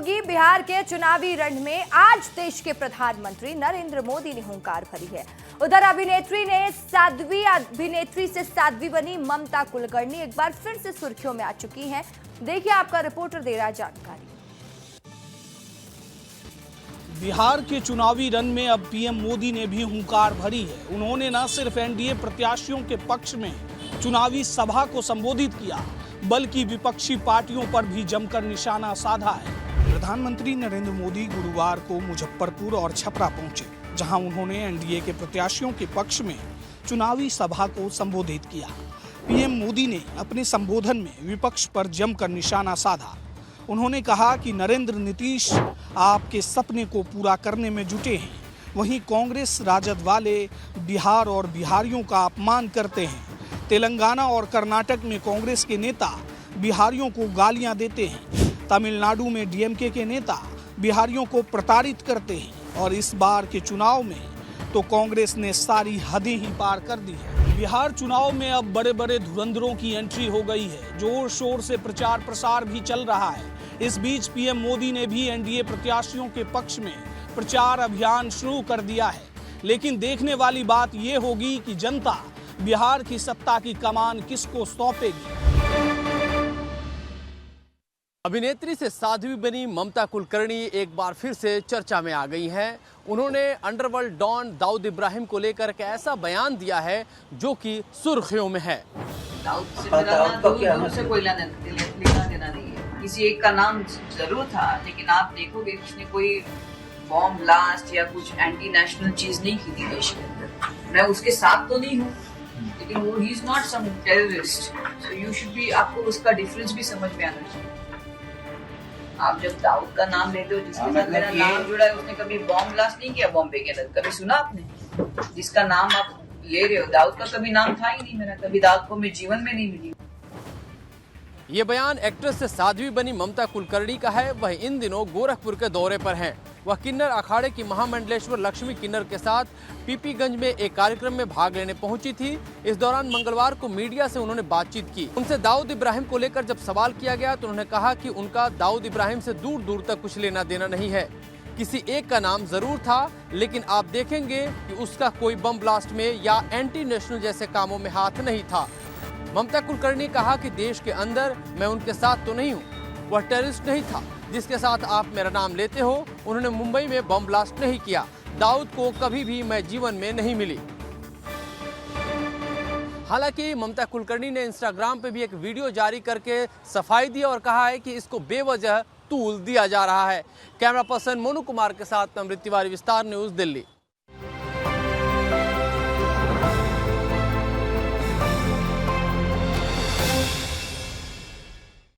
होगी बिहार के चुनावी रण में। आज देश के प्रधानमंत्री नरेंद्र मोदी ने हुंकार भरी है। उधर अभिनेत्री से साध्वी बनी ममता कुलकर्णी एक बार फिर से सुर्खियों में आ चुकी हैं। देखिए आपका रिपोर्टर दे रहा है जानकारी। बिहार के चुनावी रण में अब पीएम मोदी ने भी हुंकार भरी है। उन्होंने न सिर्फ एनडीए प्रत्याशियों के पक्ष में चुनावी सभा को संबोधित किया, बल्कि विपक्षी पार्टियों पर भी जमकर निशाना साधा है। प्रधानमंत्री नरेंद्र मोदी गुरुवार को मुजफ्फरपुर और छपरा पहुंचे, जहां उन्होंने एनडीए के प्रत्याशियों के पक्ष में चुनावी सभा को संबोधित किया। पीएम मोदी ने अपने संबोधन में विपक्ष पर जमकर निशाना साधा। उन्होंने कहा कि नरेंद्र नीतीश आपके सपने को पूरा करने में जुटे हैं, वहीं कांग्रेस राजद वाले बिहार और बिहारियों का अपमान करते हैं। तेलंगाना और कर्नाटक में कांग्रेस के नेता बिहारियों को गालियां देते हैं। तमिलनाडु में डीएमके के नेता बिहारियों को प्रताड़ित करते हैं और इस बार के चुनाव में तो कांग्रेस ने सारी हदें ही पार कर दी है। बिहार चुनाव में अब बड़े बड़े धुरंधरों की एंट्री हो गई है। जोर शोर से प्रचार प्रसार भी चल रहा है। इस बीच पीएम मोदी ने भी एनडीए प्रत्याशियों के पक्ष में प्रचार अभियान शुरू कर दिया है। लेकिन देखने वाली बात ये होगी कि जनता बिहार की सत्ता की कमान किसको सौंपेगी। अभिनेत्री से साध्वी बनी ममता कुलकर्णी एक बार फिर से चर्चा में आ गई हैं। उन्होंने अंडरवर्ल्ड डॉन दाऊद इब्राहिम को लेकर एक ऐसा बयान दिया है जो कि सुर्खियों में है। दाऊद से मेरा दूर से कोई लेना देना नहीं है। किसी एक का नाम जरूर था, लेकिन आप देखोगे किसने कोई बॉम्ब ब्लास्ट या कुछ एंटी नेशनल चीज नहीं की थी देश के अंदर। मैं उसके साथ तो नहीं हूँ, लेकिन वो he is not some terrorist, so you should be, आपको उसका डिफरेंस भी समझ में आना चाहिए। आप जब दाऊद का नाम लेते हो, जिसके साथ मेरा नाम जुड़ा है, उसने कभी बॉम्ब ब्लास्ट नहीं किया बॉम्बे के अंदर, कभी सुना आपने? जिसका नाम आप ले रहे हो, दाऊद का कभी नाम था ही नहीं मेरा, कभी दाऊद को मैं जीवन में नहीं मिली। ये बयान एक्ट्रेस से साध्वी बनी ममता कुलकर्णी का है। वह इन दिनों गोरखपुर के दौरे पर हैं। वह किन्नर अखाड़े की महामंडलेश्वर लक्ष्मी किन्नर के साथ पीपीगंज में एक कार्यक्रम में भाग लेने पहुंची थी। इस दौरान मंगलवार को मीडिया से उन्होंने बातचीत की। उनसे दाऊद इब्राहिम को लेकर जब सवाल किया गया तो उन्होंने कहा कि उनका दाऊद इब्राहिम से दूर दूर तक कुछ लेना देना नहीं है। किसी एक का नाम जरूर था, लेकिन आप देखेंगे कि उसका कोई बम ब्लास्ट में या एंटी नेशनल जैसे कामों में हाथ नहीं था। ममता कुलकर्णी कहा कि देश के अंदर मैं उनके साथ तो नहीं हूँ, वह टेररिस्ट नहीं था जिसके साथ आप मेरा नाम लेते हो। उन्होंने मुंबई में बम ब्लास्ट नहीं किया। दाऊद को कभी भी मैं जीवन में नहीं मिली। हालांकि ममता कुलकर्णी ने इंस्टाग्राम पे भी एक वीडियो जारी करके सफाई दी और कहा है कि इसको बेवजह तूल दिया जा रहा है। कैमरा पर्सन मोनू कुमार के साथ अमृत तिवारी, विस्तार न्यूज, दिल्ली।